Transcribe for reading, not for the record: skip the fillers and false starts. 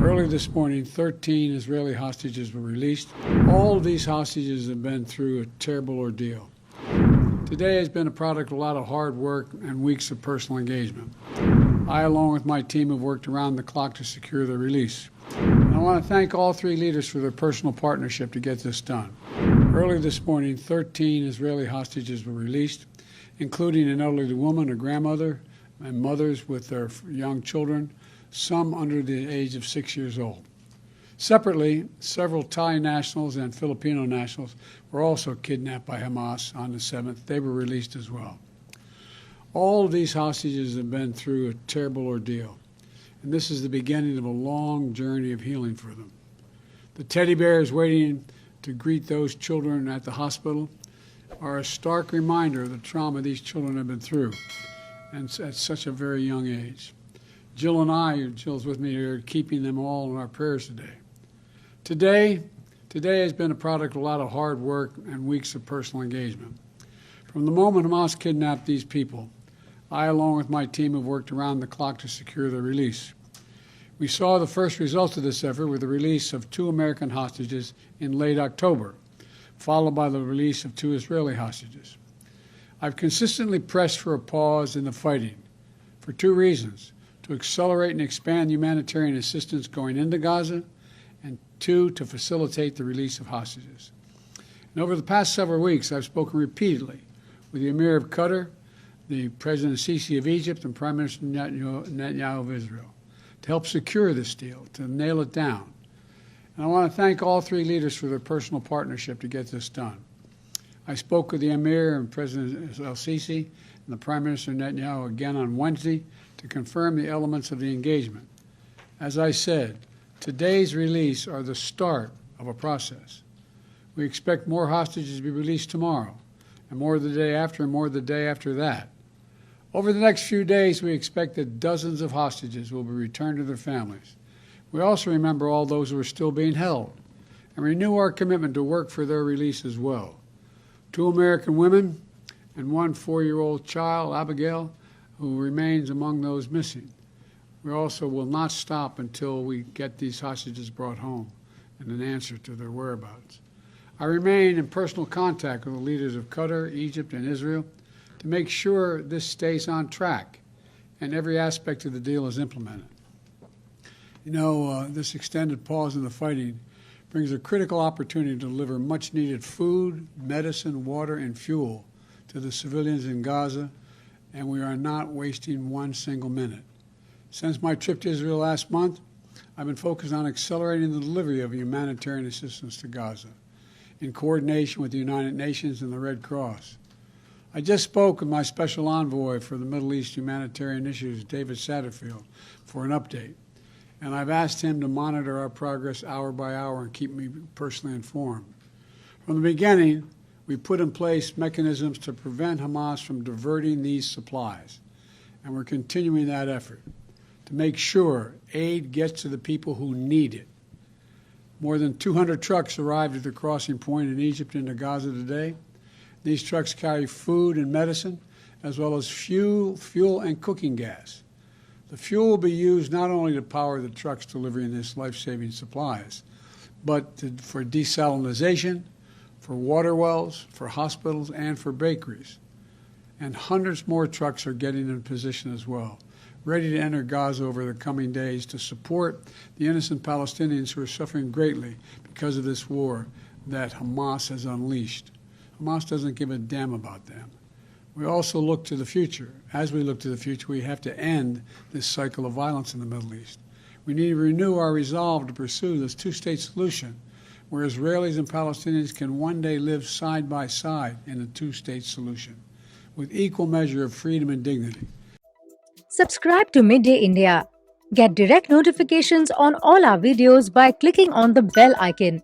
Early this morning, 13 Israeli hostages were released. All of these hostages have been through a terrible ordeal. Today has been a product of a lot of hard work and weeks of personal engagement. I, along with my team, have worked around the clock to secure their release. And I want to thank all three leaders for their personal partnership to get this done. Early this morning, 13 Israeli hostages were released, including an elderly woman, a grandmother, and mothers with their young children, some under the age of 6 years old. Separately, several Thai nationals and Filipino nationals were also kidnapped by Hamas on the 7th. They were released as well. All of these hostages have been through a terrible ordeal, and this is the beginning of a long journey of healing for them. The teddy bears waiting to greet those children at the hospital are a stark reminder of the trauma these children have been through, and at such a very young age. Jill and I, Jill's with me here, are keeping them all in our prayers today. Today has been a product of a lot of hard work and weeks of personal engagement. From the moment Hamas kidnapped these people, I, along with my team, have worked around the clock to secure their release. We saw the first results of this effort with the release of 2 American hostages in late October, followed by the release of 2 Israeli hostages. I've consistently pressed for a pause in the fighting for 2 reasons: to accelerate and expand humanitarian assistance going into Gaza, and 2, to facilitate the release of hostages. And over the past several weeks, I've spoken repeatedly with the Emir of Qatar, the President al-Sisi of Egypt, and Prime Minister Netanyahu of Israel to help secure this deal, to nail it down. And I want to thank all 3 leaders for their personal partnership to get this done. I spoke with the Emir and President al-Sisi and the Prime Minister Netanyahu again on Wednesday to confirm the elements of the engagement. As I said, today's release are the start of a process. We expect more hostages to be released tomorrow, and more the day after, and more the day after that. Over the next few days, we expect that dozens of hostages will be returned to their families. We also remember all those who are still being held and renew our commitment to work for their release as well. 2 American women and 1 4-year-old child, Abigail, who remains among those missing. We also will not stop until we get these hostages brought home and an answer to their whereabouts. I remain in personal contact with the leaders of Qatar, Egypt, and Israel to make sure this stays on track and every aspect of the deal is implemented. You know, this extended pause in the fighting brings a critical opportunity to deliver much-needed food, medicine, water, and fuel to the civilians in Gaza, and we are not wasting 1 single minute. Since my trip to Israel last month, I've been focused on accelerating the delivery of humanitarian assistance to Gaza in coordination with the United Nations and the Red Cross. I just spoke with my special envoy for the Middle East humanitarian issues, David Satterfield, for an update. And I've asked him to monitor our progress hour by hour and keep me personally informed. From the beginning, we put in place mechanisms to prevent Hamas from diverting these supplies. And we're continuing that effort to make sure aid gets to the people who need it. More than 200 trucks arrived at the crossing point in Egypt into Gaza today. These trucks carry food and medicine, as well as fuel and cooking gas. The fuel will be used not only to power the trucks delivering these life-saving supplies, but for desalinization, for water wells, for hospitals, and for bakeries. And hundreds more trucks are getting in position as well, ready to enter Gaza over the coming days to support the innocent Palestinians who are suffering greatly because of this war that Hamas has unleashed. Hamas doesn't give a damn about them. We also look to the future. As we look to the future, we have to end this cycle of violence in the Middle East. We need to renew our resolve to pursue this 2-state solution where Israelis and Palestinians can one day live side by side in a 2-state solution with equal measure of freedom and dignity. Subscribe to Midday India. Get direct notifications on all our videos by clicking on the bell icon.